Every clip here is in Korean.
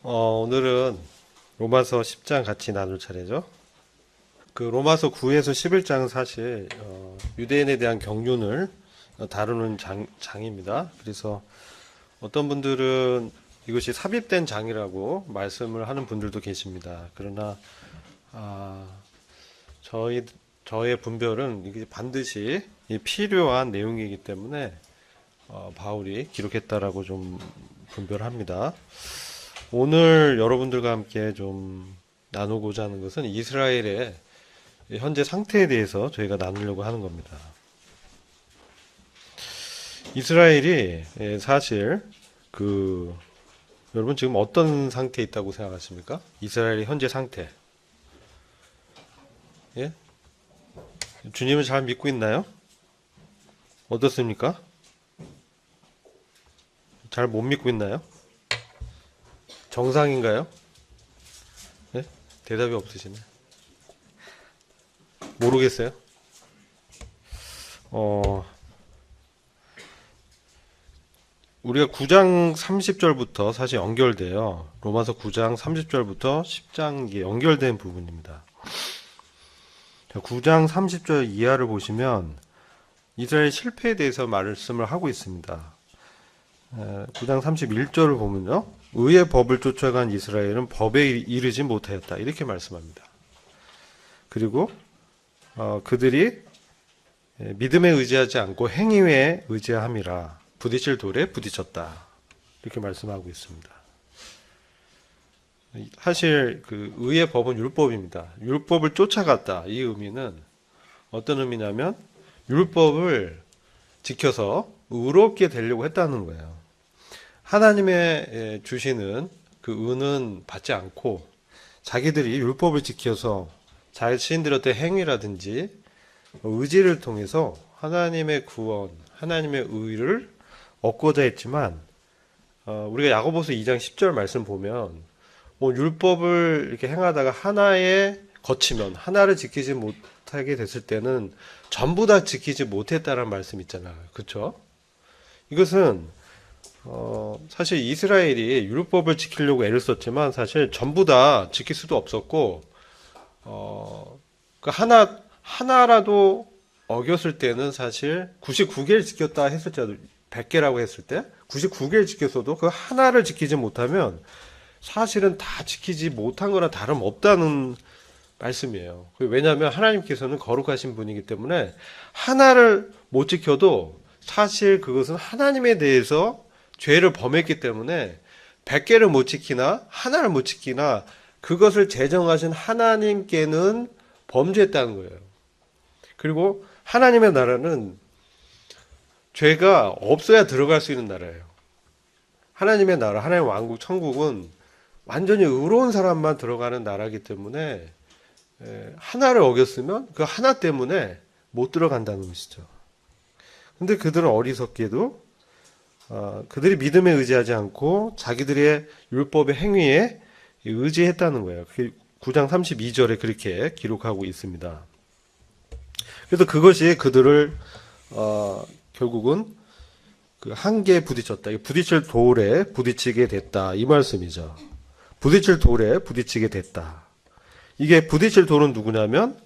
오늘은 로마서 10장 같이 나눌 차례죠. 그 로마서 9에서 11장은 사실 유대인에 대한 경륜을 다루는 장입니다. 그래서 어떤 분들은 이것이 삽입된 장이라고 말씀을 하는 분들도 계십니다. 그러나 아, 저의 분별은 이게 반드시 필요한 내용이기 때문에 바울이 기록했다라고 좀 분별합니다. 오늘 여러분들과 함께 좀 나누고자 하는 것은 이스라엘의 현재 상태에 대해서 저희가 나누려고 하는 겁니다. 이스라엘이 사실 여러분 지금 어떤 상태에 있다고 생각하십니까? 이스라엘의 현재 상태. 예? 주님을 잘 믿고 있나요? 어떻습니까? 잘 못 믿고 있나요? 정상인가요? 네? 대답이 없으시네. 모르겠어요. 우리가 9장 30절부터 사실 연결돼요. 로마서 9장 30절부터 10장 이게 연결된 부분입니다. 9장 30절 이하를 보시면 이스라엘 실패에 대해서 말씀을 하고 있습니다. 9장 31절을 보면요. 의의 법을 쫓아간 이스라엘은 법에 이르지 못하였다. 이렇게 말씀합니다. 그리고 그들이 믿음에 의지하지 않고 행위에 의지함이라 부딪힐 돌에 부딪혔다. 이렇게 말씀하고 있습니다. 사실 그 의의 법은 율법입니다. 율법을 쫓아갔다. 이 의미는 어떤 의미냐면 율법을 지켜서 의롭게 되려고 했다는 거예요. 하나님의 주시는 그 은은 받지 않고 자기들이 율법을 지켜서 자신들의 어떤 행위라든지 의지를 통해서 하나님의 구원, 하나님의 의를 얻고자 했지만 우리가 야고보서 2장 10절 말씀 보면 율법을 이렇게 행하다가 하나에 거치면 하나를 지키지 못하게 됐을 때는 전부 다 지키지 못했다는 말씀 있잖아요. 그렇죠? 이것은 사실 이스라엘이 율법을 지키려고 애를 썼지만 사실 전부 다 지킬 수도 없었고 그 하나라도 어겼을 때는 사실 99개를 지켰다 했을 때도 100개라고 했을 때 99개를 지켰어도 그 하나를 지키지 못하면 사실은 다 지키지 못한 거나 다름없다는 말씀이에요. 왜냐하면 하나님께서는 거룩하신 분이기 때문에 하나를 못 지켜도 사실 그것은 하나님에 대해서 죄를 범했기 때문에 100개를 못 지키나 하나를 못 지키나 그것을 제정하신 하나님께는 범죄했다는 거예요. 그리고 하나님의 나라는 죄가 없어야 들어갈 수 있는 나라예요. 하나님의 나라, 하나님의 왕국, 천국은 완전히 의로운 사람만 들어가는 나라이기 때문에 하나를 어겼으면 그 하나 때문에 못 들어간다는 것이죠. 근데 그들은 어리석게도 그들이 믿음에 의지하지 않고 자기들의 율법의 행위에 의지했다는 거예요. 9장 32절에 그렇게 기록하고 있습니다. 그래서 그것이 그들을 결국은 그 한계에 부딪혔다. 부딪힐 돌에 부딪히게 됐다. 이 말씀이죠. 부딪힐 돌에 부딪히게 됐다. 이게 부딪힐 돌은 누구냐면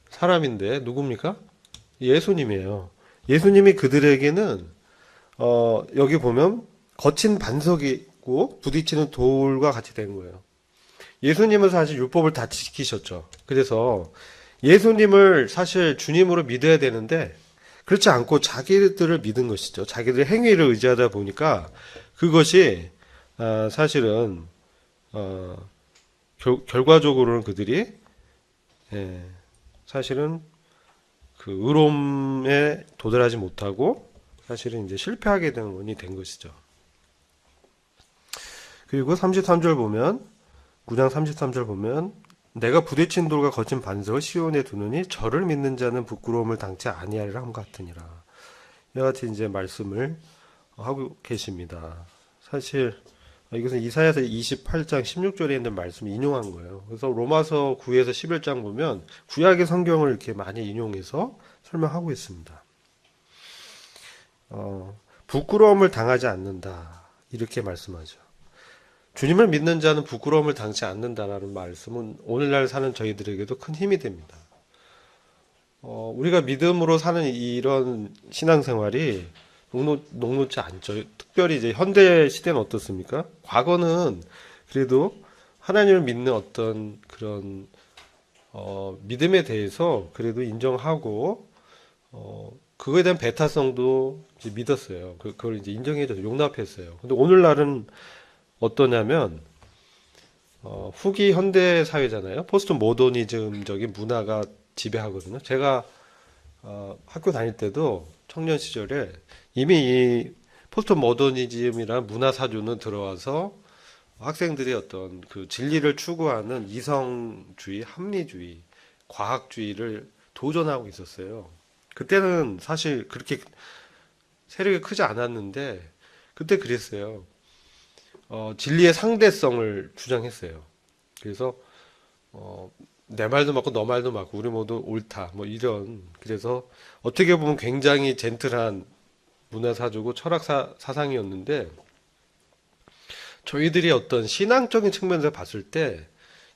사람인데 누굽니까? 예수님이에요. 예수님이 그들에게는 여기 보면 거친 반석이 있고 부딪히는 돌과 같이 된 거예요. 예수님은 사실 율법을 다 지키셨죠. 그래서 예수님을 사실 주님으로 믿어야 되는데 그렇지 않고 자기들을 믿은 것이죠. 자기들의 행위를 의지하다 보니까 그것이 사실은 결과적으로는 그들이 사실은 그 의로움에 도달하지 못하고 사실은 이제 실패하게 된 원인이 된 것이죠. 그리고 33절 보면 9장 33절 보면 내가 부딪힌 돌과 거친 반석을 시온에 두느니 저를 믿는 자는 부끄러움을 당치 아니하리라 함 같으니라. 이와 같이 이제 말씀을 하고 계십니다. 사실 이것은 이사야서 28장 16절에 있는 말씀을 인용한 거예요. 그래서 로마서 9에서 11장 보면 구약의 성경을 이렇게 많이 인용해서 설명하고 있습니다. 부끄러움을 당하지 않는다. 이렇게 말씀하죠. 주님을 믿는 자는 부끄러움을 당치 않는다라는 말씀은 오늘날 사는 저희들에게도 큰 힘이 됩니다. 우리가 믿음으로 사는 이런 신앙생활이 녹록지 않죠. 특별히 이제 현대 시대는 어떻습니까? 과거는 그래도 하나님을 믿는 어떤 그런 믿음에 대해서 그래도 인정하고 그거에 대한 배타성도 이제 믿었어요. 그걸 이제 인정해줘서 용납했어요. 근데 오늘날은 어떠냐면 후기 현대 사회잖아요. 포스트 모더니즘적인 문화가 지배하거든요. 제가 학교 다닐 때도 청년 시절에 이미 이 포스트 모더니즘이란 문화 사조는 들어와서 학생들이 어떤 그 진리를 추구하는 이성주의, 합리주의, 과학주의를 도전하고 있었어요. 그때는 사실 그렇게 세력이 크지 않았는데 그때 그랬어요. 진리의 상대성을 주장했어요. 그래서 내 말도 맞고 너 말도 맞고 우리 모두 옳다 뭐 이런, 그래서 어떻게 보면 굉장히 젠틀한 문화사조고 사상이었는데 저희들이 어떤 신앙적인 측면에서 봤을 때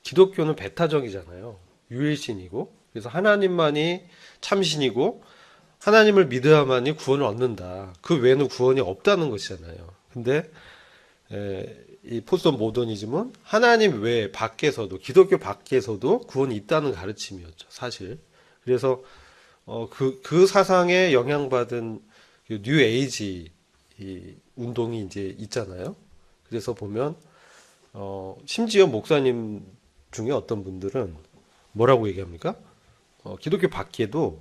기독교는 배타적이잖아요. 유일신이고 그래서 하나님만이 참신이고 하나님을 믿어야만이 구원을 얻는다. 그 외에는 구원이 없다는 것이잖아요. 근데 이 포스트 모더니즘은 하나님 외 밖에서도 기독교 밖에서도 구원이 있다는 가르침이었죠, 사실. 그래서 그 사상에 영향받은 그뉴 에이지 이 운동이 이제 있잖아요. 그래서 보면 심지어 목사님 중에 어떤 분들은 뭐라고 얘기합니까? 기독교 밖에도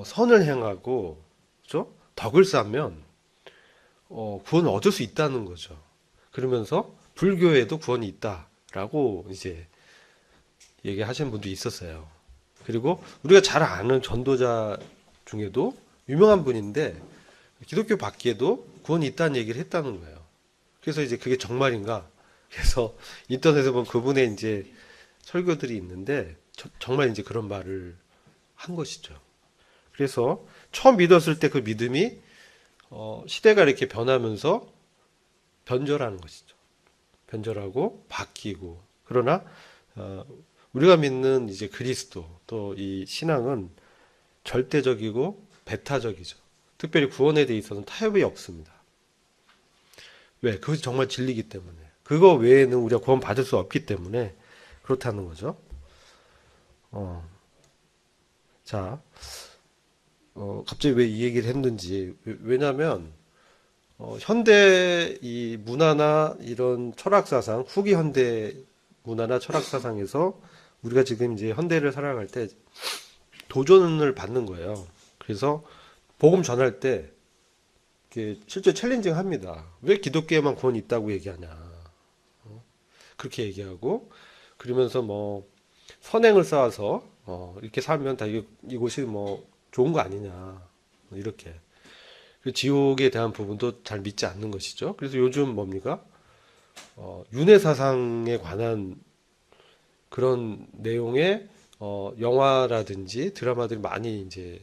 선을 행하고 그죠? 덕을 쌓으면 구원을 얻을 수 있다는 거죠. 그러면서 불교에도 구원이 있다라고 이제 얘기하시는 분도 있었어요. 그리고 우리가 잘 아는 전도자 중에도 유명한 분인데 기독교 밖에도 구원이 있다는 얘기를 했다는 거예요. 그래서 이제 그게 정말인가? 그래서 인터넷에 보면 그분의 이제 설교들이 있는데 정말 이제 그런 말을 한 것이죠. 그래서 처음 믿었을 때 그 믿음이 시대가 이렇게 변하면서 변절하는 것이죠. 변절하고 바뀌고. 그러나 우리가 믿는 이제 그리스도 또 이 신앙은 절대적이고 배타적이죠. 특별히 구원에 대해 있어서는 타협이 없습니다. 왜? 그것이 정말 진리이기 때문에. 그거 외에는 우리가 구원 받을 수 없기 때문에 그렇다는 거죠. 어, 자, 갑자기 왜 이 얘기를 했는지. 왜냐면 현대 이 문화나 이런 철학 사상, 후기 현대 문화나 철학 사상에서 우리가 지금 이제 현대를 살아갈 때 도전을 받는 거예요. 그래서 복음 전할 때 실제 챌린징 합니다. 왜 기독교에만 구원이 있다고 얘기하냐. 그렇게 얘기하고, 그러면서 뭐 선행을 쌓아서 이렇게 살면 다 이곳이 뭐 좋은 거 아니냐. 이렇게. 그 지옥에 대한 부분도 잘 믿지 않는 것이죠. 그래서 요즘 뭡니까? 윤회 사상에 관한 그런 내용의 영화라든지 드라마들이 많이 이제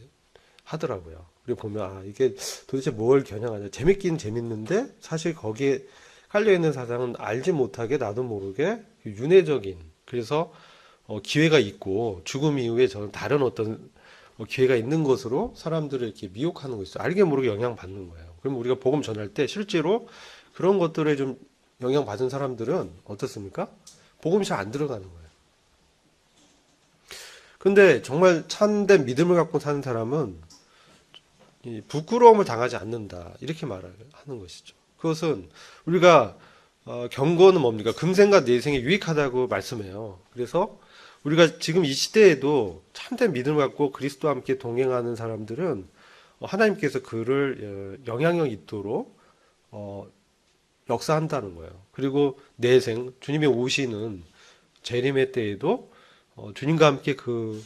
하더라고요. 그리고 보면 이게 도대체 뭘 겨냥하냐. 재밌긴 재밌는데 사실 거기에 깔려 있는 사상은 알지 못하게 나도 모르게 윤회적인, 그래서 기회가 있고 죽음 이후에 저는 다른 어떤 기회가 있는 것으로 사람들을 이렇게 미혹하는 것이죠. 알게 모르게 영향받는 거예요. 그럼 우리가 복음 전할 때 실제로 그런 것들에 좀 영향받은 사람들은 어떻습니까? 복음이 잘 안 들어가는 거예요. 근데 정말 참된 믿음을 갖고 사는 사람은 이 부끄러움을 당하지 않는다. 이렇게 말하는 것이죠. 그것은 우리가 경고는 뭡니까? 금생과 내생에 유익하다고 말씀해요. 그래서 우리가 지금 이 시대에도 참된 믿음을 갖고 그리스도와 함께 동행하는 사람들은 하나님께서 그를 영향력 있도록 역사한다는 거예요. 그리고 내생, 주님이 오시는 재림의 때에도 주님과 함께 그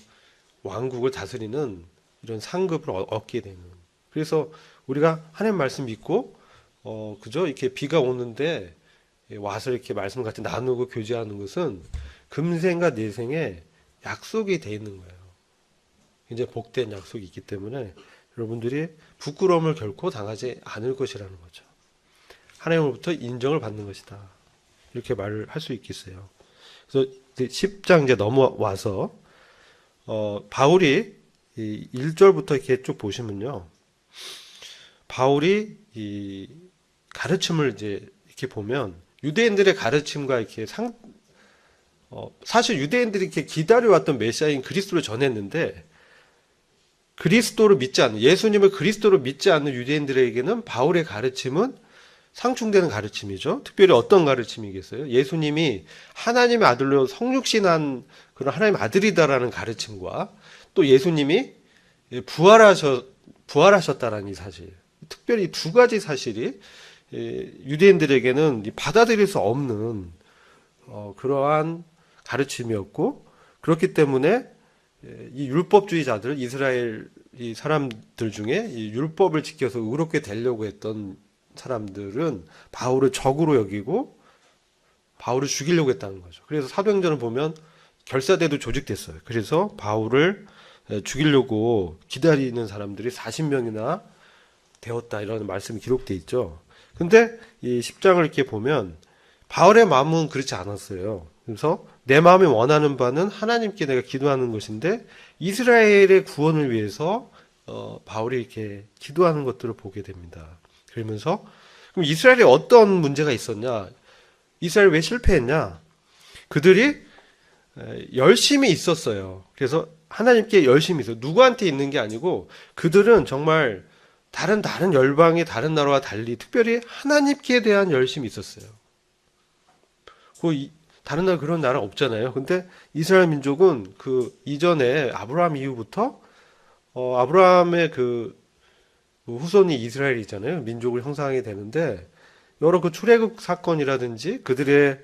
왕국을 다스리는 이런 상급을 얻게 되는. 그래서 우리가 하나님 말씀 믿고 그저 이렇게 비가 오는데 와서 이렇게 말씀 같이 나누고 교제하는 것은 금생과 내생에 약속이 돼 있는 거예요. 굉장히 복된 약속이 있기 때문에 여러분들이 부끄러움을 결코 당하지 않을 것이라는 거죠. 하나님으로부터 인정을 받는 것이다. 이렇게 말을 할 수 있겠어요. 그래서 이제 10장 이제 넘어와서 바울이 이 1절부터 이렇게 쭉 보시면요. 바울이 이 가르침을 이제 이렇게 보면 유대인들의 가르침과 이렇게 사실 유대인들이 이렇게 기다려왔던 메시아인 그리스도를 전했는데 그리스도를 믿지 않는, 예수님을 그리스도로 믿지 않는 유대인들에게는 바울의 가르침은 상충되는 가르침이죠. 특별히 어떤 가르침이겠어요? 예수님이 하나님의 아들로 성육신한 그런 하나님의 아들이다라는 가르침과 또 예수님이 부활하셨다라는 이 사실. 특별히 두 가지 사실이 유대인들에게는 받아들일 수 없는 그러한 가르침이었고, 그렇기 때문에 이 율법주의자들, 이스라엘 이 사람들 중에 이 율법을 지켜서 의롭게 되려고 했던 사람들은 바울을 적으로 여기고 바울을 죽이려고 했다는 거죠. 그래서 사도행전을 보면 결사대도 조직됐어요. 그래서 바울을 죽이려고 기다리는 사람들이 40명이나 되었다, 이런 말씀이 기록되어 있죠. 근데 이 10장을 이렇게 보면 바울의 마음은 그렇지 않았어요. 그래서 내 마음이 원하는 바는 하나님께 내가 기도하는 것인데 이스라엘의 구원을 위해서 바울이 이렇게 기도하는 것들을 보게 됩니다. 그러면서 그럼 이스라엘에 어떤 문제가 있었냐? 이스라엘 왜 실패했냐? 그들이 열심히 있었어요. 그래서 하나님께 열심히 있어요. 누구한테 있는 게 아니고 그들은 정말 다른 열방의 다른 나라와 달리 특별히 하나님께 대한 열심이 있었어요. 다른 나라 그런 나라 없잖아요. 근데 이스라엘 민족은 그 이전에 아브라함 이후부터 아브라함의 그 후손이 이스라엘이잖아요. 민족을 형성하게 되는데 여러 그 출애굽 사건이라든지 그들의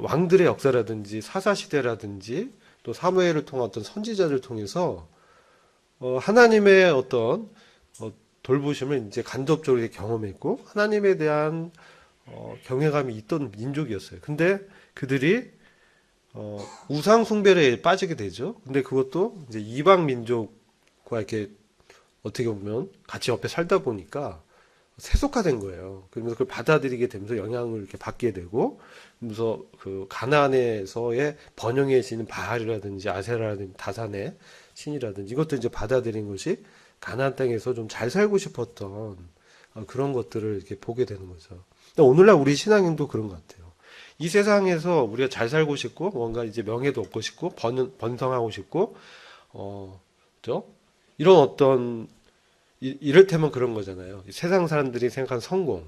왕들의 역사라든지 사사시대라든지 또 사무엘을 통한 어떤 선지자를 통해서 하나님의 어떤 돌보심을 이제 간접적으로 경험했고 하나님에 대한 경외감이 있던 민족이었어요. 근데 그들이 우상 숭배에 빠지게 되죠. 근데 그것도 이제 이방 민족과 이렇게 어떻게 보면 같이 옆에 살다 보니까 세속화된 거예요. 그러면서 그걸 받아들이게 되면서 영향을 이렇게 받게 되고, 그러면서 그 가나안에서의 번영의 신 바알이라든지 아세라라든지 다산의 신이라든지 이것도 이제 받아들인 것이 가나안 땅에서 좀 잘 살고 싶었던 그런 것들을 이렇게 보게 되는 거죠. 근데 오늘날 우리 신앙인도 그런 것 같아요. 이 세상에서 우리가 잘 살고 싶고 뭔가 이제 명예도 얻고 싶고 번성하고 싶고 그죠? 이런 어떤 이를테면 그런 거잖아요. 세상 사람들이 생각한 성공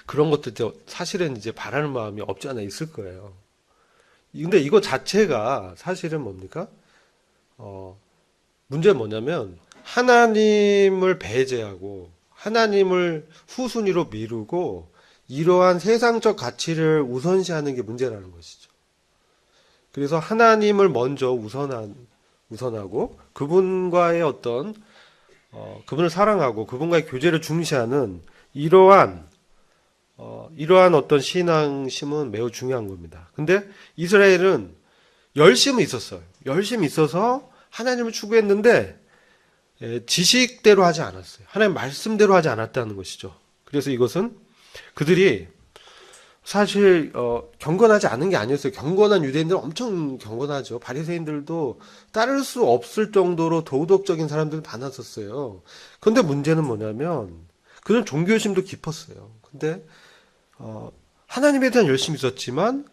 그런 것도 사실은 이제 바라는 마음이 없지 않아 있을 거예요. 근데 이거 자체가 사실은 뭡니까? 문제는 뭐냐면 하나님을 배제하고 하나님을 후순위로 미루고 이러한 세상적 가치를 우선시하는 게 문제라는 것이죠. 그래서 하나님을 먼저 우선하고 그분과의 어떤 그분을 사랑하고 그분과의 교제를 중시하는 이러한 어떤 신앙심은 매우 중요한 겁니다. 근데 이스라엘은 열심히 있었어요. 열심히 있어서 하나님을 추구했는데 지식대로 하지 않았어요. 하나님 말씀대로 하지 않았다는 것이죠. 그래서 이것은 그들이 사실 경건하지 않은 게 아니었어요. 경건한 유대인들은 엄청 경건하죠. 바리새인들도 따를 수 없을 정도로 도덕적인 사람들 많았었어요. 그런데 문제는 뭐냐면 그들은 종교심도 깊었어요. 근데 하나님에 대한 열심이 있었지만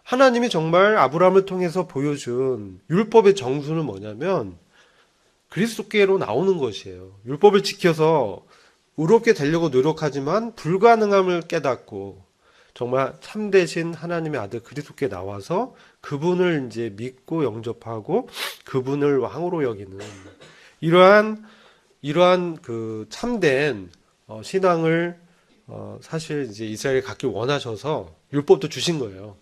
하나님이 정말 아브라함을 통해서 보여준 율법의 정수는 뭐냐면 그리스도께로 나오는 것이에요. 율법을 지켜서 의롭게 되려고 노력하지만 불가능함을 깨닫고 정말 참되신 하나님의 아들 그리스도께 나와서 그분을 이제 믿고 영접하고 그분을 왕으로 여기는 이러한 그 참된 신앙을 사실 이제 이스라엘이 갖기 원하셔서 율법도 주신 거예요.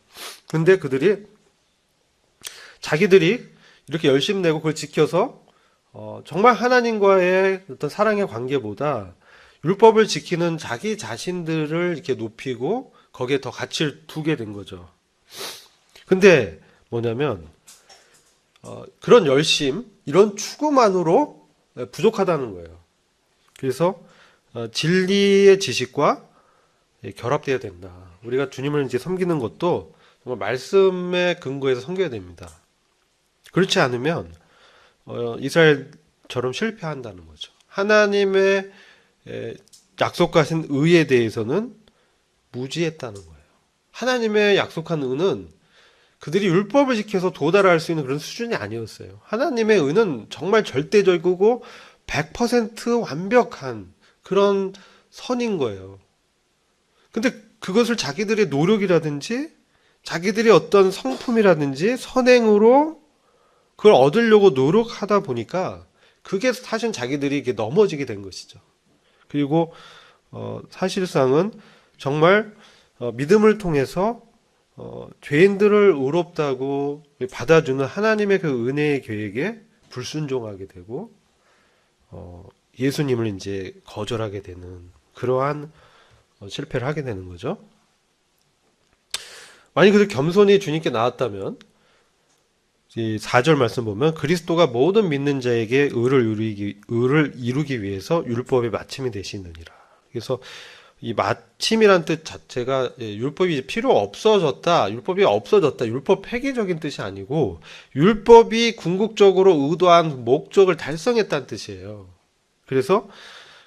근데 그들이 자기들이 이렇게 열심히 내고 그걸 지켜서 정말 하나님과의 어떤 사랑의 관계보다 율법을 지키는 자기 자신들을 이렇게 높이고 거기에 더 가치를 두게 된 거죠. 근데 뭐냐면 그런 열심, 이런 추구만으로 부족하다는 거예요. 그래서 진리의 지식과 결합되어야 된다. 우리가 주님을 이제 섬기는 것도 정말 말씀에 근거해서 섬겨야 됩니다. 그렇지 않으면 이스라엘처럼 실패한다는 거죠. 하나님의 약속하신 의에 대해서는 무지했다는 거예요. 하나님의 약속한 의는 그들이 율법을 지켜서 도달할 수 있는 그런 수준이 아니었어요. 하나님의 의는 정말 절대적이고 100% 완벽한 그런 선인 거예요. 근데 그것을 자기들의 노력이라든지 자기들의 어떤 성품이라든지 선행으로 그걸 얻으려고 노력하다 보니까 그게 사실 자기들이 이게 넘어지게 된 것이죠. 그리고 사실상은 정말 믿음을 통해서 죄인들을 의롭다고 받아주는 하나님의 그 은혜의 계획에 불순종하게 되고 예수님을 이제 거절하게 되는 그러한 실패를 하게 되는 거죠. 만약 그들 겸손히 주님께 나왔다면 이 4절 말씀 보면 그리스도가 모든 믿는 자에게 의를 이루기 위해서 율법의 마침이 되시느니라. 그래서 이 마침이란 뜻 자체가 율법이 필요 없어졌다, 율법이 없어졌다, 율법 폐기적인 뜻이 아니고 율법이 궁극적으로 의도한 목적을 달성했다는 뜻이에요. 그래서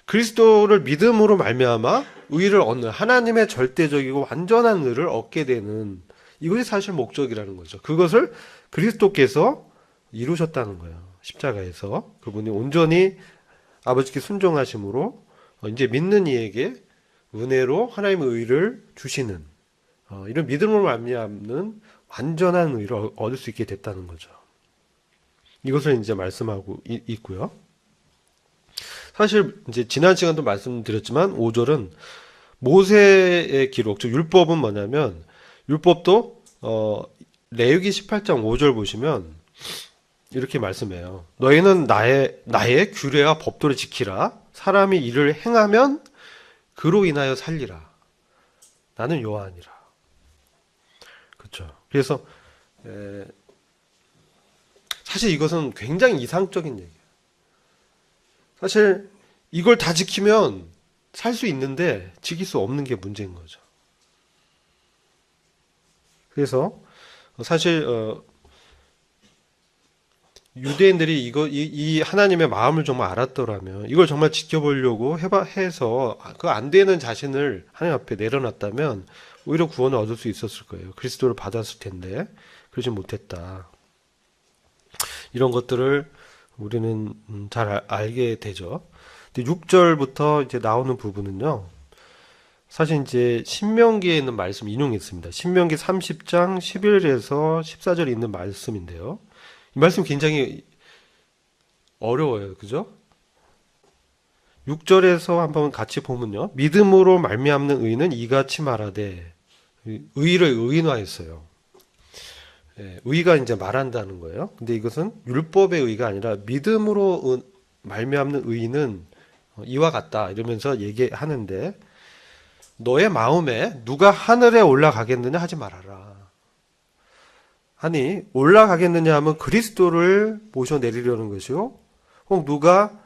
그리스도를 믿음으로 말미암아 의를 얻는 하나님의 절대적이고 완전한 의를 얻게 되는 이것이 사실 목적이라는 거죠. 그것을 그리스도께서 이루셨다는 거예요. 십자가에서 그분이 온전히 아버지께 순종하심으로 이제 믿는 이에게 은혜로 하나님의 의를 주시는 이런 믿음으로 말미암는 완전한 의를 얻을 수 있게 됐다는 거죠. 이것을 이제 말씀하고 있고요. 사실 이제 지난 시간도 말씀드렸지만 5절은 모세의 기록, 즉 율법은 뭐냐면 율법도 레위기 18장 5절 보시면 이렇게 말씀해요. 너희는 나의 규례와 법도를 지키라. 사람이 이를 행하면 그로 인하여 살리라. 나는 여호와니라. 그렇죠. 그래서 사실 이것은 굉장히 이상적인 얘기예요. 사실 이걸 다 지키면 살 수 있는데 지킬 수 없는 게 문제인 거죠. 그래서 사실 유대인들이 이 하나님의 마음을 정말 알았더라면 이걸 정말 지켜보려고 해서 그 안 되는 자신을 하나님 앞에 내려놨다면 오히려 구원을 얻을 수 있었을 거예요. 그리스도를 받았을 텐데 그러지 못했다. 이런 것들을 우리는 잘 알게 되죠. 근데 6절부터 이제 나오는 부분은요. 사실 이제 신명기에 있는 말씀 인용했습니다. 신명기 30장 11에서 14절에 있는 말씀인데요. 이 말씀 굉장히 어려워요. 그죠? 6절에서 한번 같이 보면요. 믿음으로 말미암는 의는 이같이 말하되 의를 의인화했어요. 의가 이제 말한다는 거예요. 근데 이것은 율법의 의가 아니라 믿음으로 말미암는 의는 이와 같다 이러면서 얘기하는데 너의 마음에 누가 하늘에 올라가겠느냐 하지 말아라. 아니 올라가겠느냐 하면 그리스도를 모셔 내리려는 것이요. 혹 누가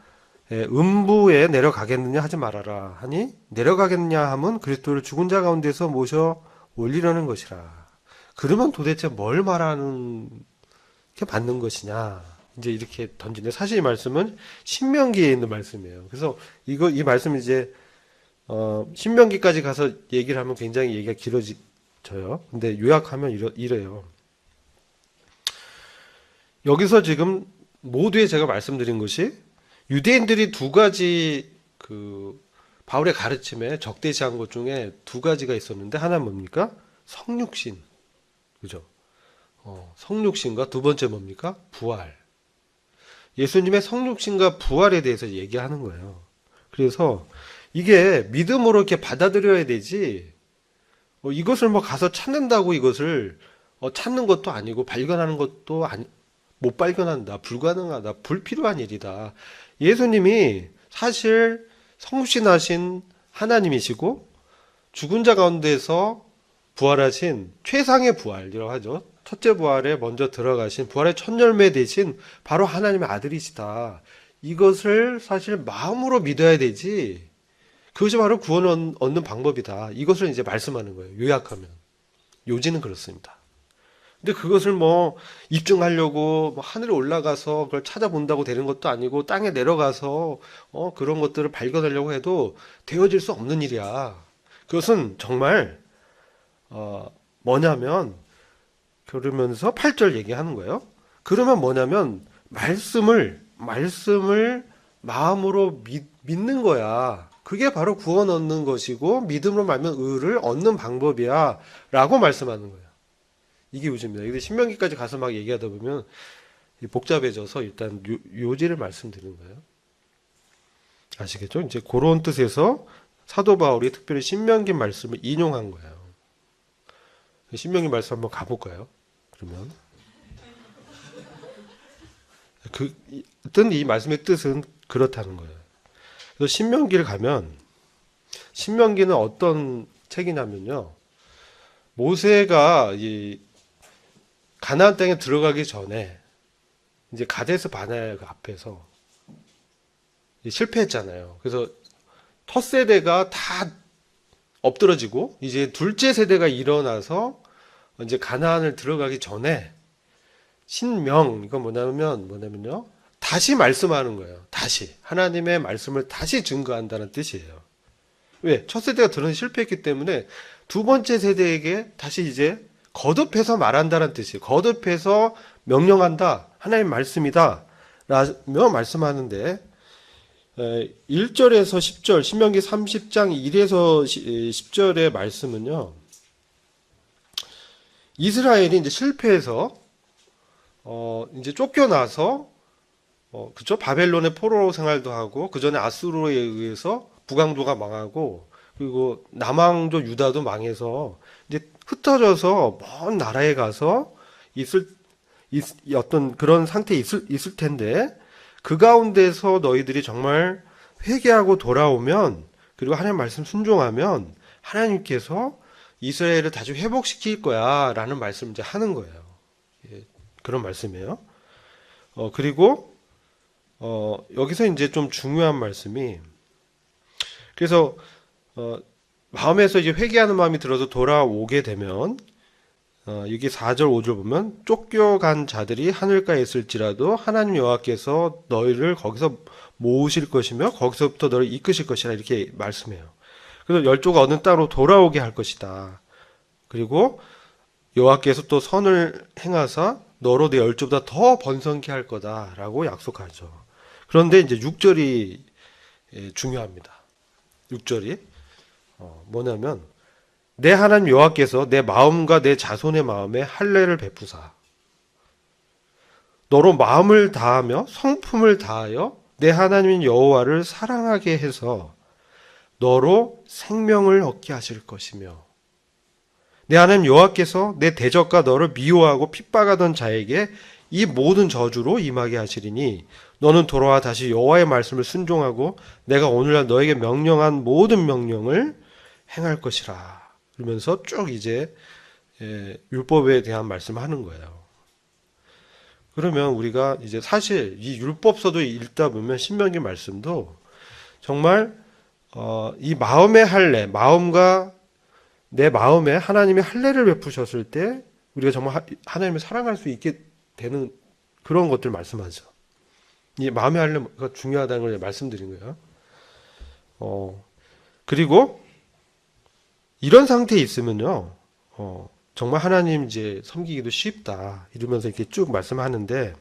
음부에 내려가겠느냐 하지 말아라. 하니 내려가겠느냐 하면 그리스도를 죽은 자 가운데서 모셔 올리려는 것이라. 그러면 도대체 뭘 말하는 게 맞는 것이냐? 이제 이렇게 던지네. 사실 이 말씀은 신명기에 있는 말씀이에요. 그래서 이 말씀 이제 신명기까지 가서 얘기를 하면 굉장히 얘기가 길어져요. 근데 요약하면 이래요. 여기서 지금 모두에 제가 말씀드린 것이 유대인들이 두 가지 바울의 가르침에 적대시한 것 중에 두 가지가 있었는데 하나는 뭡니까? 성육신. 그죠? 성육신과 두 번째 뭡니까? 부활. 예수님의 성육신과 부활에 대해서 얘기하는 거예요. 그래서 이게 믿음으로 이렇게 받아들여야 되지, 이것을 가서 찾는다고 이것을 찾는 것도 아니고 발견하는 것도 못 발견한다. 불가능하다. 불필요한 일이다. 예수님이 사실 성육신하신 하나님이시고 죽은 자 가운데서 부활하신 최상의 부활이라고 하죠. 첫째 부활에 먼저 들어가신 부활의 첫 열매 되신 바로 하나님의 아들이시다. 이것을 사실 마음으로 믿어야 되지. 그것이 바로 구원을 얻는 방법이다. 이것을 이제 말씀하는 거예요. 요약하면. 요지는 그렇습니다. 근데 그것을 뭐 입증하려고 뭐 하늘에 올라가서 그걸 찾아본다고 되는 것도 아니고 땅에 내려가서 그런 것들을 발견하려고 해도 되어질 수 없는 일이야. 그것은 정말 뭐냐면 그러면서 8절 얘기하는 거예요. 그러면 뭐냐면 말씀을 마음으로 믿는 거야. 그게 바로 구원 얻는 것이고 믿음으로 말면 의를 얻는 방법이야 라고 말씀하는 거예요. 이게 요지입니다. 근데 신명기까지 가서 막 얘기하다 보면 복잡해져서 일단 요지를 말씀드리는 거예요. 아시겠죠? 이제 그런 뜻에서 사도 바울이 특별히 신명기 말씀을 인용한 거예요. 신명기 말씀 한번 가볼까요? 그러면 이 말씀의 뜻은 그렇다는 거예요. 그래서 신명기를 가면 신명기는 어떤 책이냐면요. 모세가 이 가나안 땅에 들어가기 전에 이제 가데스 바네아 그 앞에서 실패했잖아요. 그래서 첫 세대가 다 엎드러지고 이제 둘째 세대가 일어나서 이제 가나안을 들어가기 전에 신명 이건 뭐냐면요. 다시 말씀하는 거예요. 다시 하나님의 말씀을 다시 증거한다는 뜻이에요. 왜? 첫 세대가 들어서 실패했기 때문에 두 번째 세대에게 다시 이제 거듭해서 말한다는 뜻이에요. 거듭해서 명령한다. 하나님 말씀이다. 라며 말씀하는데 1절에서 10절 신명기 30장 1에서 10절의 말씀은요. 이스라엘이 이제 실패해서 이제 쫓겨나서 그죠? 바벨론의 포로 생활도 하고 그 전에 아수르에 의해서 북왕조가 망하고 그리고 남왕조 유다도 망해서 이제 흩어져서 먼 나라에 가서 어떤 그런 상태에 있을 텐데 그 가운데서 너희들이 정말 회개하고 돌아오면 그리고 하나님 말씀 순종하면 하나님께서 이스라엘을 다시 회복시킬 거야 라는 말씀을 이제 하는 거예요. 예, 그런 말씀이에요. 그리고 여기서 이제 좀 중요한 말씀이 그래서 마음에서 이제 회개하는 마음이 들어서 돌아오게 되면 여기 4절 5절 보면 쫓겨간 자들이 하늘가에 있을지라도 하나님 여호와께서 너희를 거기서 모으실 것이며 거기서부터 너를 이끄실 것이라 이렇게 말씀해요. 그래서 열조가 어느 땅으로 돌아오게 할 것이다. 그리고 여호와께서 또 선을 행하사 너로 내 열조보다 더 번성케 할 거다라고 약속하죠. 그런데 이제 6절이 중요합니다. 6절이 뭐냐면 내 하나님 여호와께서 내 마음과 내 자손의 마음에 할례를 베푸사 너로 마음을 다하며 성품을 다하여 내 하나님 여호와를 사랑하게 해서 너로 생명을 얻게 하실 것이며 내 하나님 여호와께서 내 대적과 너를 미워하고 핍박하던 자에게 이 모든 저주로 임하게 하시리니 너는 돌아와 다시 여호와의 말씀을 순종하고 내가 오늘날 너에게 명령한 모든 명령을 행할 것이라. 그러면서 쭉 이제 율법에 대한 말씀을 하는 거예요. 그러면 우리가 이제 사실 이 율법서도 읽다 보면 신명기 말씀도 정말 이 마음의 할례, 마음과 내 마음에 하나님이 할례를 베푸셨을 때 우리가 정말 하나님을 사랑할 수 있게 되는 그런 것들 말씀하죠. 이 마음의 할례가 중요하다는 걸 말씀드린 거예요. 그리고 이런 상태에 있으면요, 정말 하나님 이제 섬기기도 쉽다 이러면서 이렇게 쭉 말씀하는데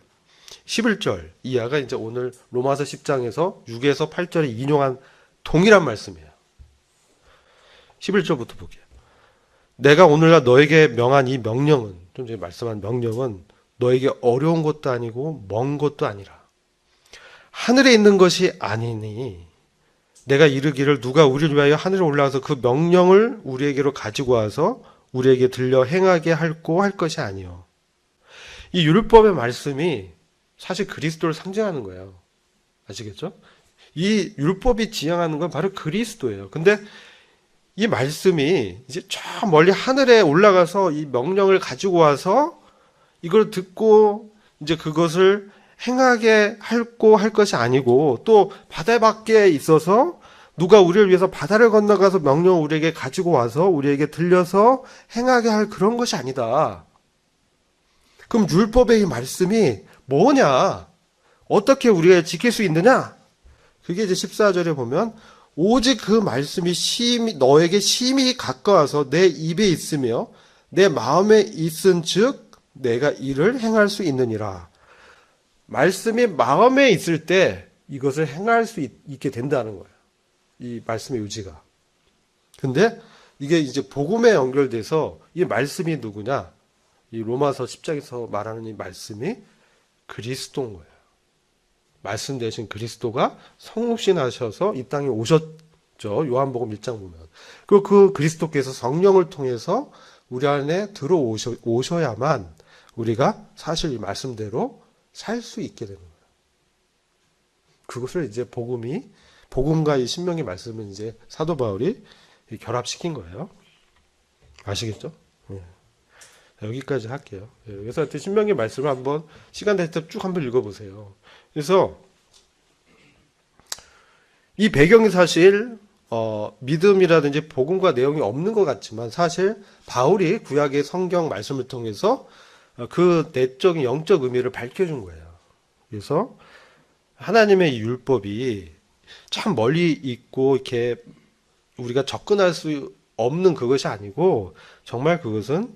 11절 이하가 이제 오늘 로마서 10장에서 6에서 8절에 인용한 동일한 말씀이에요. 11절부터 볼게요. 내가 오늘날 너에게 명한 이 명령은 좀 전에 말씀한 명령은 너에게 어려운 것도 아니고 먼 것도 아니라 하늘에 있는 것이 아니니 내가 이르기를 누가 우리를 위하여 하늘에 올라와서 그 명령을 우리에게로 가지고 와서 우리에게 들려 행하게 할고 할 것이 아니요. 이 율법의 말씀이 사실 그리스도를 상징하는 거예요. 아시겠죠? 이 율법이 지향하는 건 바로 그리스도예요. 근데 이 말씀이 이제 저 멀리 하늘에 올라가서 이 명령을 가지고 와서 이걸 듣고 이제 그것을 행하게 할고 할 것이 아니고 또 바다 밖에 있어서 누가 우리를 위해서 바다를 건너가서 명령을 우리에게 가지고 와서 우리에게 들려서 행하게 할 그런 것이 아니다. 그럼 율법의 이 말씀이 뭐냐? 어떻게 우리가 지킬 수 있느냐? 그게 이제 14절에 보면 오직 그 말씀이 너에게 심히 가까워서 내 입에 있으며 내 마음에 있은즉 내가 이를 행할 수 있느니라. 말씀이 마음에 있을 때 이것을 행할 수 있게 된다는 거예요. 이 말씀의 의지가. 근데 이게 이제 복음에 연결돼서 이 말씀이 누구냐? 이 로마서 10장에서 말하는 이 말씀이 그리스도인 거예요. 말씀 되신 그리스도가 성육신하셔서 이 땅에 오셨죠. 요한복음 1장 보면. 그리고 그 그리스도께서 성령을 통해서 우리 안에 들어오셔야만 우리가 사실 이 말씀대로 살 수 있게 되는 거예요. 그것을 이제 복음과 이 신명의 말씀은 이제 사도 바울이 결합시킨 거예요. 아시겠죠? 네. 여기까지 할게요. 그래서 하여튼 신명의 말씀을 한번 시간 될 때 쭉 한번 읽어보세요. 그래서 이 배경이 사실 믿음이라든지 복음과 내용이 없는 것 같지만 사실 바울이 구약의 성경 말씀을 통해서 그 내적인 영적 의미를 밝혀준 거예요. 그래서 하나님의 이 율법이 참 멀리 있고 이렇게 우리가 접근할 수 없는 그것이 아니고 정말 그것은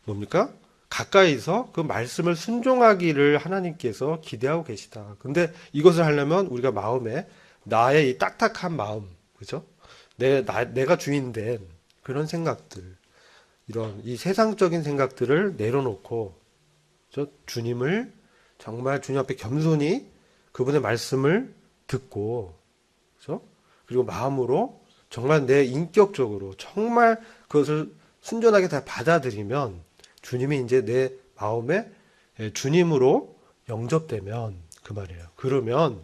뭡니까? 가까이서 그 말씀을 순종하기를 하나님께서 기대하고 계시다. 근데 이것을 하려면 우리가 마음에 나의 이 딱딱한 마음, 그죠? 내가 주인된 그런 생각들, 이런 이 세상적인 생각들을 내려놓고 주님을 정말 주님 앞에 겸손히 그분의 말씀을 듣고, 그죠? 그리고 마음으로 정말 내 인격적으로 정말 그것을 순전하게 다 받아들이면 주님이 이제 내 마음에 주님으로 영접되면 그 말이에요. 그러면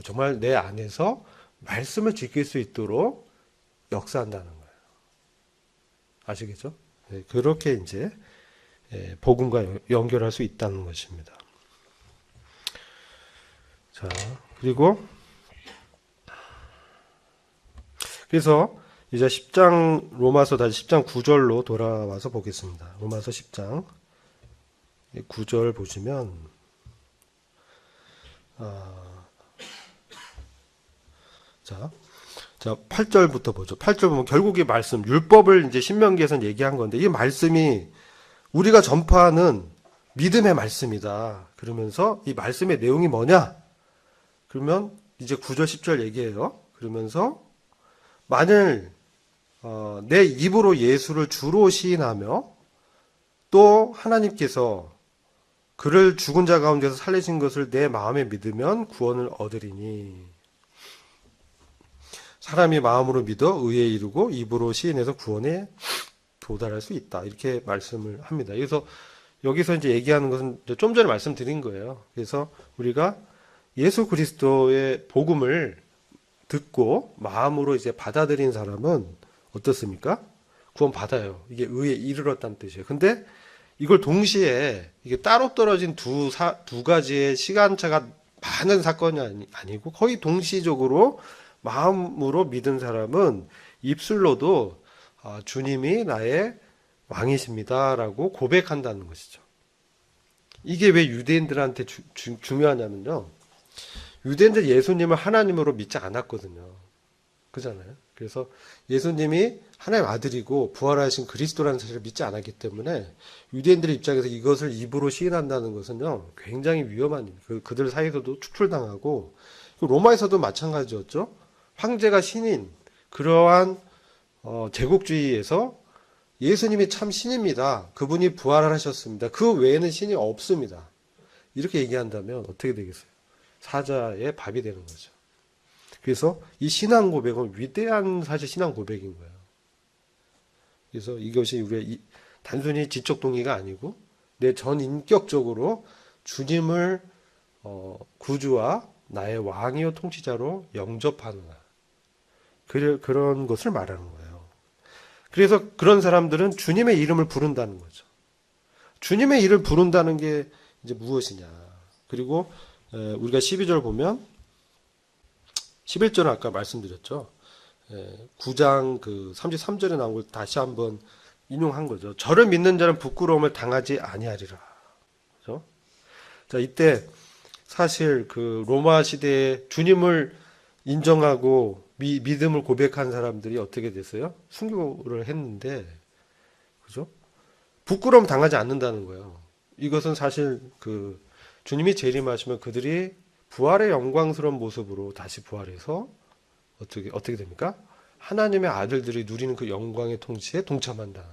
정말 내 안에서 말씀을 지킬 수 있도록 역사한다는 거예요. 아시겠죠? 그렇게 이제 복음과 연결할 수 있다는 것입니다. 자, 그리고 그래서 이제 10장 로마서 다시 10장 9절로 돌아와서 보겠습니다. 로마서 10장 9절 보시면 자 8절부터 보죠. 8절 보면 결국 이 말씀 율법을 이제 신명기에서는 얘기한 건데 이 말씀이 우리가 전파하는 믿음의 말씀이다. 그러면서 이 말씀의 내용이 뭐냐? 그러면 이제 9절 10절 얘기해요. 그러면서 만일 내 입으로 예수를 주로 시인하며 또 하나님께서 그를 죽은 자 가운데서 살리신 것을 내 마음에 믿으면 구원을 얻으리니 사람이 마음으로 믿어 의에 이르고 입으로 시인해서 구원에 도달할 수 있다. 이렇게 말씀을 합니다. 그래서 여기서 이제 얘기하는 것은 좀 전에 말씀드린 거예요. 그래서 우리가 예수 그리스도의 복음을 듣고 마음으로 이제 받아들인 사람은 어떻습니까? 구원 받아요. 이게 의에 이르렀다는 뜻이에요. 근데 이걸 동시에 이게 따로 떨어진 두 가지의 시간차가 많은 사건이 아니고 거의 동시적으로 마음으로 믿은 사람은 입술로도 주님이 나의 왕이십니다라고 고백한다는 것이죠. 이게 왜 유대인들한테 중요하냐면요. 유대인들 예수님을 하나님으로 믿지 않았거든요. 그잖아요. 그래서 예수님이 하나님 아들이고 부활하신 그리스도라는 사실을 믿지 않았기 때문에 유대인들의 입장에서 이것을 입으로 시인한다는 것은요. 굉장히 위험한 일. 그들 사이에서도 추출당하고 로마에서도 마찬가지였죠. 황제가 신인 그러한 제국주의에서 예수님이 참 신입니다. 그분이 부활을 하셨습니다. 그 외에는 신이 없습니다. 이렇게 얘기한다면 어떻게 되겠어요? 사자의 밥이 되는 거죠. 그래서 이 신앙 고백은 위대한 사실 신앙 고백인 거예요. 그래서 이것이 우리의 단순히 지적 동의가 아니고 내 전 인격적으로 주님을 구주와 나의 왕이요 통치자로 영접하는 그런 것을 말하는 거예요. 그래서 그런 사람들은 주님의 이름을 부른다는 거죠. 주님의 이름을 부른다는 게 이제 무엇이냐. 그리고 우리가 12절 보면 11절은 아까 말씀드렸죠. 9장 그 33절에 나온 걸 다시 한번 인용한 거죠. 저를 믿는 자는 부끄러움을 당하지 아니하리라. 그죠? 자, 이때 사실 그 로마 시대에 주님을 인정하고 믿음을 고백한 사람들이 어떻게 됐어요? 순교를 했는데, 그죠? 부끄러움 당하지 않는다는 거예요. 이것은 사실 그 주님이 재림하시면 그들이 부활의 영광스러운 모습으로 다시 부활해서 어떻게 됩니까? 하나님의 아들들이 누리는 그 영광의 통치에 동참한다.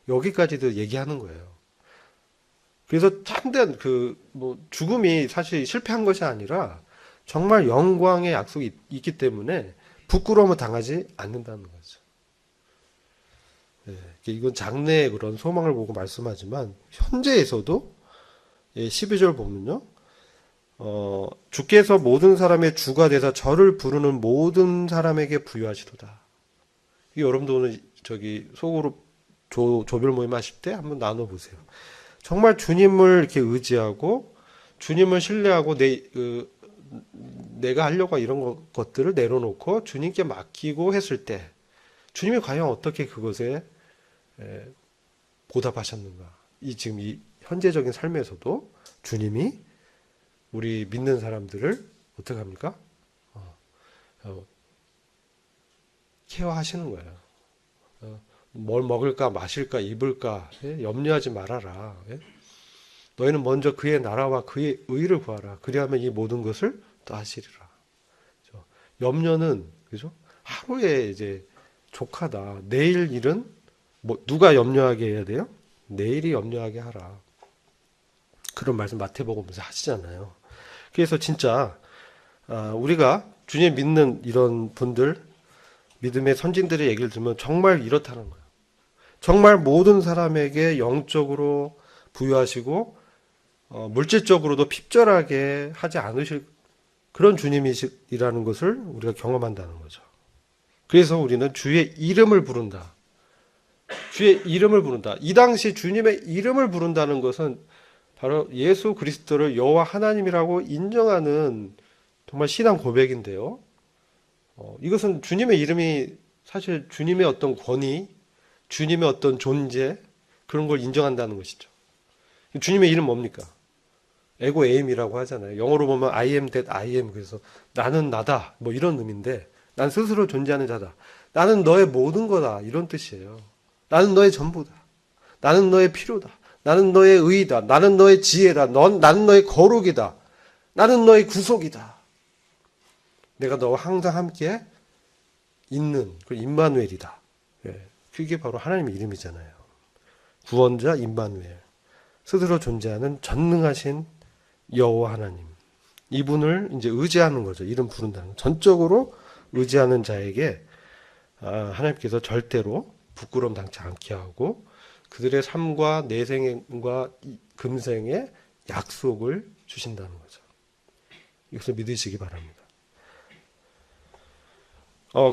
여기까지도 얘기하는 거예요. 그래서 참된 죽음이 사실 실패한 것이 아니라 정말 영광의 약속이 있기 때문에 부끄러움을 당하지 않는다는 거죠. 이건 장래의 그런 소망을 보고 말씀하지만 현재에서도 12절 보면요. 주께서 모든 사람의 주가 되사 저를 부르는 모든 사람에게 부여하시도다. 여러분도 오늘 속으로 조별 모임 하실 때 한번 나눠보세요. 정말 주님을 이렇게 의지하고 주님을 신뢰하고 내가 하려고 이런 것들을 내려놓고 주님께 맡기고 했을 때 주님이 과연 어떻게 그것에 보답하셨는가? 지금 이 현재적인 삶에서도 주님이 우리 믿는 사람들을 어떻게 합니까? 케어하시는 거예요. 뭘 먹을까, 마실까, 입을까 염려하지 말아라. 너희는 먼저 그의 나라와 그의 의를 구하라. 그리하면 이 모든 것을 또 하시리라. 그죠? 염려는 그죠? 하루에 이제 족하다. 내일 일은 누가 염려하게 해야 돼요? 내일이 염려하게 하라. 그런 말씀 마태복음에서 하시잖아요. 그래서 진짜 우리가 주님 믿는 이런 분들, 믿음의 선진들의 얘기를 들으면 정말 이렇다는 거예요. 정말 모든 사람에게 영적으로 부여하시고 물질적으로도 핍절하게 하지 않으실 그런 주님이라는 것을 우리가 경험한다는 거죠. 그래서 우리는 주의 이름을 부른다. 주의 이름을 부른다. 이 당시 주님의 이름을 부른다는 것은 바로 예수 그리스도를 여호와 하나님이라고 인정하는 정말 신앙 고백인데요. 이것은 주님의 이름이 사실 주님의 어떤 권위, 주님의 어떤 존재 그런 걸 인정한다는 것이죠. 주님의 이름 뭡니까? 에고 에임이라고 하잖아요. 영어로 보면 I am that I am. 그래서 나는 나다 뭐 이런 의미인데 난 스스로 존재하는 자다. 나는 너의 모든 거다 이런 뜻이에요. 나는 너의 전부다. 나는 너의 필요다. 나는 너의 의의다. 나는 너의 지혜다. 나는 너의 거룩이다. 나는 너의 구속이다. 내가 너와 항상 함께 있는 그 임마누엘이다. 그게 바로 하나님의 이름이잖아요. 구원자 임마누엘. 스스로 존재하는 전능하신 여호와 하나님. 이분을 이제 의지하는 거죠. 이름 부른다는 거. 전적으로 의지하는 자에게 하나님께서 절대로 부끄러움 당치 않게 하고 그들의 삶과 내생과 금생의 약속을 주신다는 거죠. 이것을 믿으시기 바랍니다.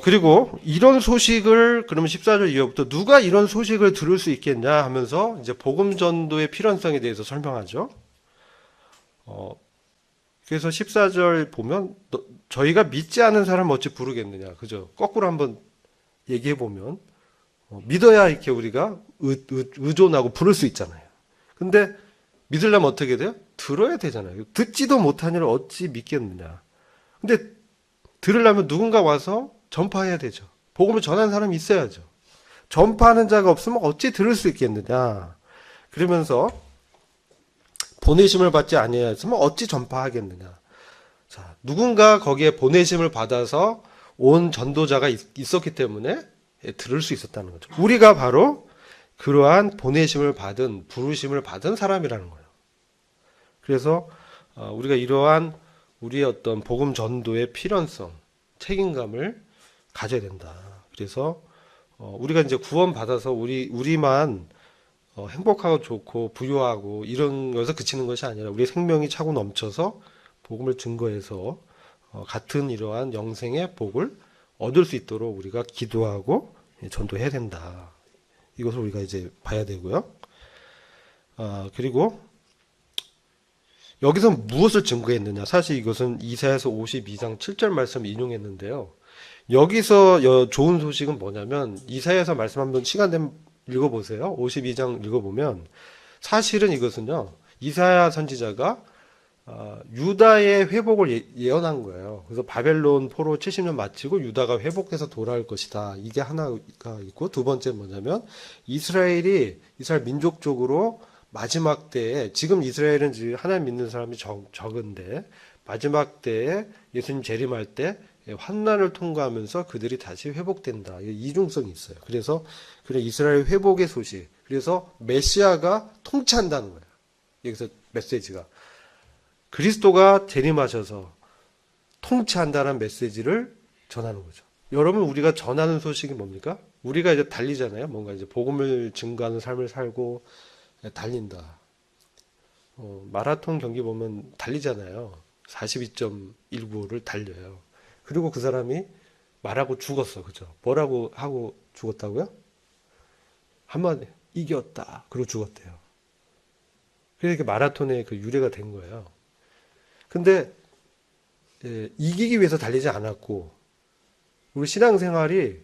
그리고 이런 소식을 그러면 14절 이후부터 누가 이런 소식을 들을 수 있겠냐 하면서 이제 복음 전도의 필연성에 대해서 설명하죠. 그래서 14절 보면 저희가 믿지 않은 사람 어찌 부르겠느냐. 그죠? 거꾸로 한번 얘기해 보면 믿어야 이렇게 우리가 의존하고 부를 수 있잖아요. 근데 믿으려면 어떻게 돼요? 들어야 되잖아요. 듣지도 못하니를 어찌 믿겠느냐. 근데 들으려면 누군가 와서 전파해야 되죠. 복음을 전하는 사람이 있어야죠. 전파하는 자가 없으면 어찌 들을 수 있겠느냐. 그러면서 보내심을 받지 아니하였으면 어찌 전파하겠느냐. 자, 누군가 거기에 보내심을 받아서 온 전도자가 있었기 때문에 들을 수 있었다는 거죠. 우리가 바로 그러한 보내심을 받은 부르심을 받은 사람이라는 거예요. 그래서 우리가 이러한 우리의 어떤 복음 전도의 필연성, 책임감을 가져야 된다. 그래서 우리가 이제 구원 받아서 우리만 행복하고 좋고 부유하고 이런 것에서 그치는 것이 아니라 우리 생명이 차고 넘쳐서 복음을 증거해서 같은 이러한 영생의 복을 얻을 수 있도록 우리가 기도하고 전도해야 된다. 이것을 우리가 이제 봐야 되고요. 그리고 여기서 무엇을 증거했느냐? 사실 이것은 이사야서 52장 7절 말씀을 인용했는데요. 여기서 좋은 소식은 뭐냐면 이사야서 말씀 한번 시간 되면 읽어보세요. 52장 읽어보면 사실은 이것은요. 이사야 선지자가 유다의 회복을 예언한 거예요. 그래서 바벨론 포로 70년 마치고 유다가 회복돼서 돌아올 것이다. 이게 하나가 있고 두 번째 뭐냐면 이스라엘 민족적으로 마지막 때에 지금 이스라엘은 지금 하나님 믿는 사람이 적은데 마지막 때에 예수님 재림할 때 환난을 통과하면서 그들이 다시 회복된다. 이중성이 있어요. 그래서 이스라엘 회복의 소식. 그래서 메시아가 통치한다는 거예요. 여기서 메시지가 그리스도가 재림하셔서 통치한다는 메시지를 전하는 거죠. 여러분 우리가 전하는 소식이 뭡니까? 우리가 이제 달리잖아요. 뭔가 이제 복음을 증거하는 삶을 살고 달린다. 마라톤 경기 보면 달리잖아요. 42.195를 달려요. 그리고 그 사람이 말하고 죽었어. 그죠? 뭐라고 하고 죽었다고요? 한마디 이겼다. 그러고 죽었대요. 그러니까 마라톤의 그 유래가 된 거예요. 근데 이기기 위해서 달리지 않았고 우리 신앙생활이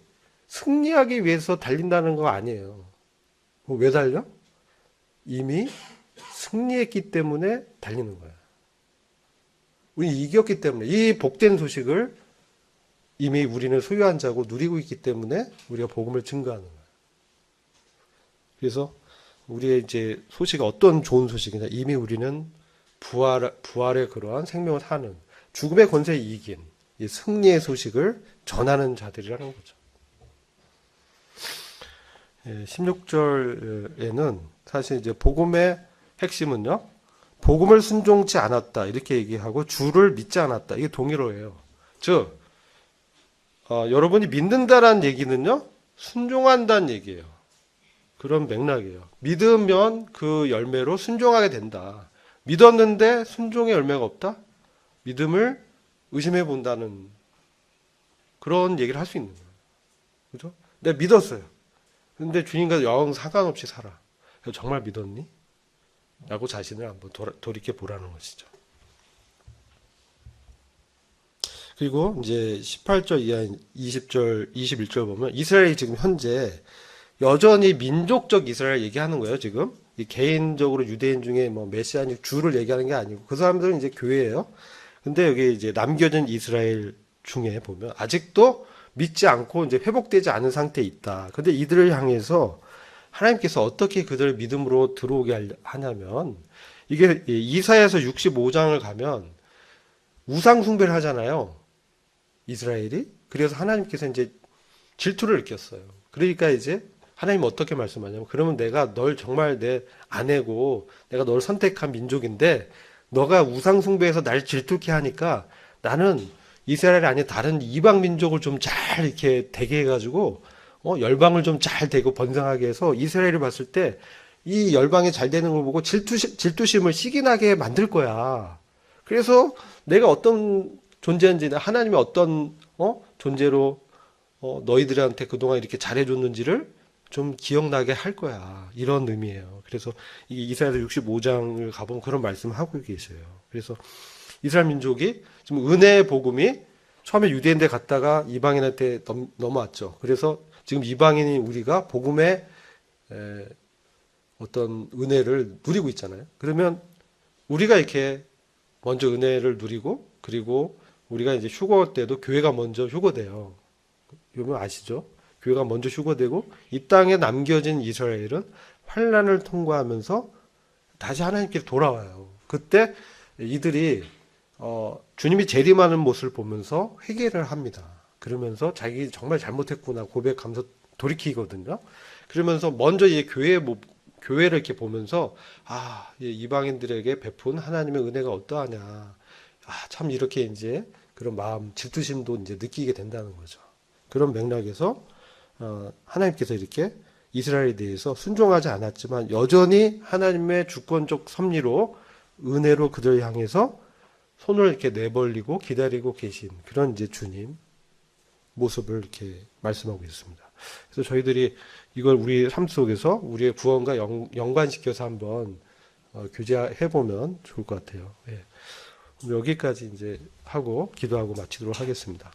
승리하기 위해서 달린다는 거 아니에요. 왜 달려? 이미 승리했기 때문에 달리는 거야. 우리 이겼기 때문에 이 복된 소식을 이미 우리는 소유한 자고 누리고 있기 때문에 우리가 복음을 증거하는 거야. 그래서 우리의 이제 소식이 어떤 좋은 소식이냐? 이미 우리는 부활의 그러한 생명을 사는 죽음의 권세에 이긴 이 승리의 소식을 전하는 자들이라는 거죠. 16절에는 사실 이제 복음의 핵심은요. 복음을 순종치 않았다. 이렇게 얘기하고 주를 믿지 않았다. 이게 동일어예요. 즉 여러분이 믿는다라는 얘기는요. 순종한다는 얘기예요. 그런 맥락이에요. 믿으면 그 열매로 순종하게 된다. 믿었는데 순종의 열매가 없다? 믿음을 의심해 본다는 그런 얘기를 할 수 있는 거예요. 그죠? 내가 믿었어요. 근데 주님과 영 상관없이 살아. 정말 믿었니? 라고 자신을 한번 돌이켜 보라는 것이죠. 그리고 이제 18절 이하 20절, 21절 보면 이스라엘이 지금 현재 여전히 민족적 이스라엘 얘기하는 거예요, 지금. 개인적으로 유대인 중에 뭐 메시아닉 주를 얘기하는 게 아니고 그 사람들은 이제 교회예요. 근데 여기 이제 남겨진 이스라엘 중에 보면 아직도 믿지 않고 이제 회복되지 않은 상태에 있다. 근데 이들을 향해서 하나님께서 어떻게 그들을 믿음으로 들어오게 하냐면 이게 이사야서 65장을 가면 우상 숭배를 하잖아요. 이스라엘이. 그래서 하나님께서 이제 질투를 느꼈어요. 그러니까 이제 하나님 어떻게 말씀하냐면 그러면 내가 널 정말 내 아내고 내가 널 선택한 민족인데 너가 우상 숭배해서 날 질투케 하니까 나는 이스라엘이 아닌 다른 이방 민족을 좀 잘 이렇게 되게 해가지고 열방을 좀 잘 되고 번성하게 해서 이스라엘을 봤을 때 이 열방이 잘 되는 걸 보고 질투심을 시기나게 만들 거야. 그래서 내가 어떤 존재인지 하나님이 어떤 존재로 너희들한테 그동안 이렇게 잘해줬는지를 좀 기억나게 할 거야. 이런 의미예요. 그래서 이사야서 65장을 가보면 그런 말씀을 하고 계셔요. 그래서 이스라엘 민족이 지금 은혜의 복음이 처음에 유대인들 갔다가 이방인한테 넘어왔죠. 그래서 지금 이방인이 우리가 복음의 어떤 은혜를 누리고 있잖아요. 그러면 우리가 이렇게 먼저 은혜를 누리고 그리고 우리가 이제 휴거 때도 교회가 먼저 휴거돼요. 여러분 아시죠? 교회가 먼저 휴거되고 이 땅에 남겨진 이스라엘은 환란을 통과하면서 다시 하나님께 돌아와요. 그때 이들이 주님이 재림하는 모습을 보면서 회개를 합니다. 그러면서 자기 정말 잘못했구나 고백하면서 돌이키거든요. 그러면서 먼저 이 교회를 이렇게 보면서 이방인들에게 베푼 하나님의 은혜가 어떠하냐. 참 이렇게 이제 그런 마음 질투심도 이제 느끼게 된다는 거죠. 그런 맥락에서 하나님께서 이렇게 이스라엘에 대해서 순종하지 않았지만 여전히 하나님의 주권적 섭리로 은혜로 그들을 향해서 손을 이렇게 내벌리고 기다리고 계신 그런 이제 주님 모습을 이렇게 말씀하고 있습니다. 그래서 저희들이 이걸 우리 삶 속에서 우리의 구원과 연관시켜서 한번 교제해 보면 좋을 것 같아요. 예. 여기까지 이제 하고 기도하고 마치도록 하겠습니다.